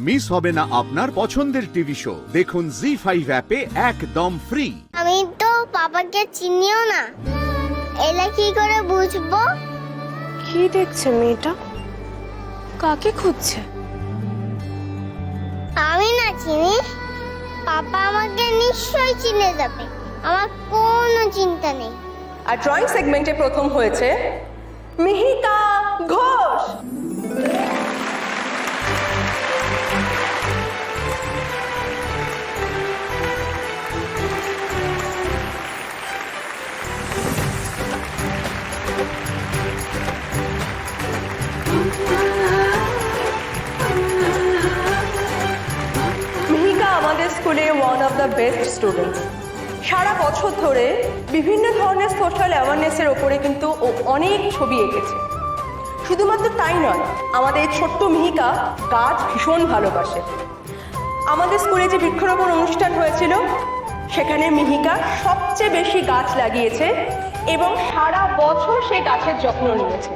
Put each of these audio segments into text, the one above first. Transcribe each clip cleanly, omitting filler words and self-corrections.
Miss হবে না আপনার পছন্দের টিভি শো। দেখুন জি5 অ্যাপে একদম ফ্রি। আমি তো পাপাকে চিনিও না, এলা কি করে বুঝবো? কি দেখছে মেয়েটা? কাকে খুঁজছে? আমি না চিনি, পাপা আমাকে নিশ্চয়ই চিনে যাবে, আমার কোনো চিন্তা নেই। আর ড্রয়িং সেগমেন্টে প্রথম হয়েছে মিহিকা ঘোষ। মিহিকা আমাদের স্কুলে one of the best student. সারা বছর ধরে বিভিন্ন ধরনের সোশ্যাল অ্যাওয়ারনেসের ওপরে কিন্তু ও অনেক ছবি এঁকেছে। শুধুমাত্র তাই নয়, আমাদের এই ছোট্ট মিহিকা গাছ ভীষণ ভালোবাসে। আমাদের স্কুলে যে বৃক্ষরোপণ অনুষ্ঠান হয়েছিল সেখানে মিহিকা সবচেয়ে বেশি গাছ লাগিয়েছে এবং সারা বছর সে গাছের যত্ন নিয়েছে।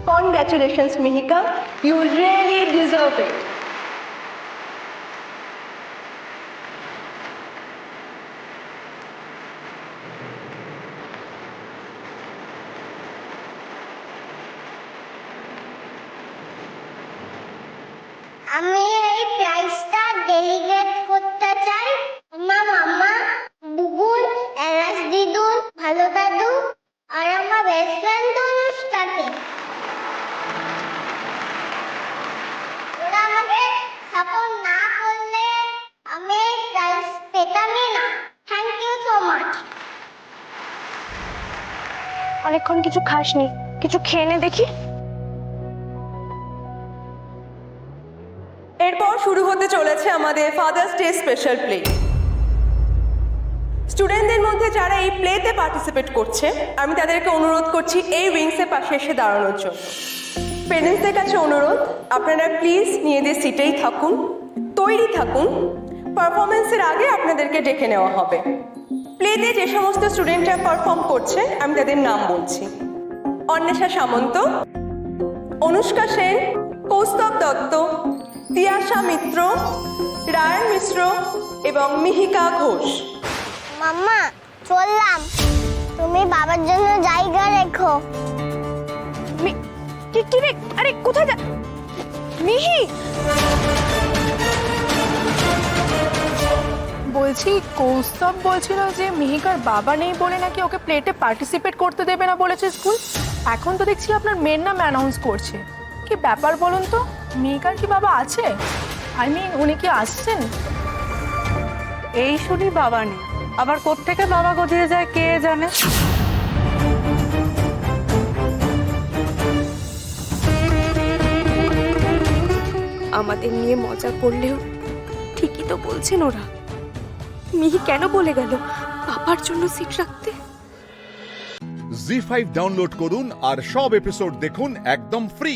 Congratulations Mihika, you really deserve it. আমি এই প্রাইজটা ডেলিগেট করতে চাই আমার মামা, বুবুল, এলাস দিদু, ভালো দাদু আর আমার বেস্ট ফ্রেন্ড অনুষ্কাকে। ওরা আমাকে সাপোর্ট না করলে আমি এই প্রাইজ পেতামই না। Thank you so much. অনেকক্ষণ কিছু খাসনি, কিছু খেয়ে নে দেখি। এরপর শুরু হতে চলেছে আমাদের ফাদার্স ডে স্পেশাল প্লে। স্টুডেন্টদের মধ্যে যারা এই প্লেতে পার্টিসিপেট করছে আমি তাদেরকে অনুরোধ করছি এই উইংসের পাশে এসে দাঁড়ানোর জন্য। পেরেন্টসদের কাছে অনুরোধ, আপনারা প্লিজ নিজেদের সিটেই থাকুন, তৈরি থাকুন। পারফরমেন্সের আগে আপনাদেরকে ডেকে নেওয়া হবে। প্লেতে যে সমস্ত স্টুডেন্টরা পারফর্ম করছে আমি তাদের নাম বলছি: অন্বেষা সামন্ত, অনুষ্কা সেন, কৌস্তব দত্ত, তিয়াশা মিত্র, রায়ন মিশ্র এবং মিহিকা ঘোষ। মাম্মা চললাম, তুমি বাবার জন্য জায়গা রেখো। কি রে? আরে কোথায় যা মিহি? বলছি কৌস্তব বলছিল যে মিহিকার বাবা নেই বলে নাকি ওকে প্লেটে পার্টিসিপেট করতে দেবে না বলেছে স্কুল। এখন তো দেখছি আপনার মেয়ের নাম অ্যানাউন্স করছে। কি ব্যাপার বলুন তো? মিহিকার কি বাবা আছে? উনি কি আসছেন? এই শুনি বাবা নেই, আবার কোত্থেকে বাবা গদিয়ে যায় কে জানে। আমাদের নিয়ে মজা করলেও ঠিকই তো বলছেন ওরা। মিহি কেন বলে গেল বাবার জন্য সিট রাখতে? জি5 ডাউনলোড করুন আর সব এপিসোড দেখুন একদম ফ্রি।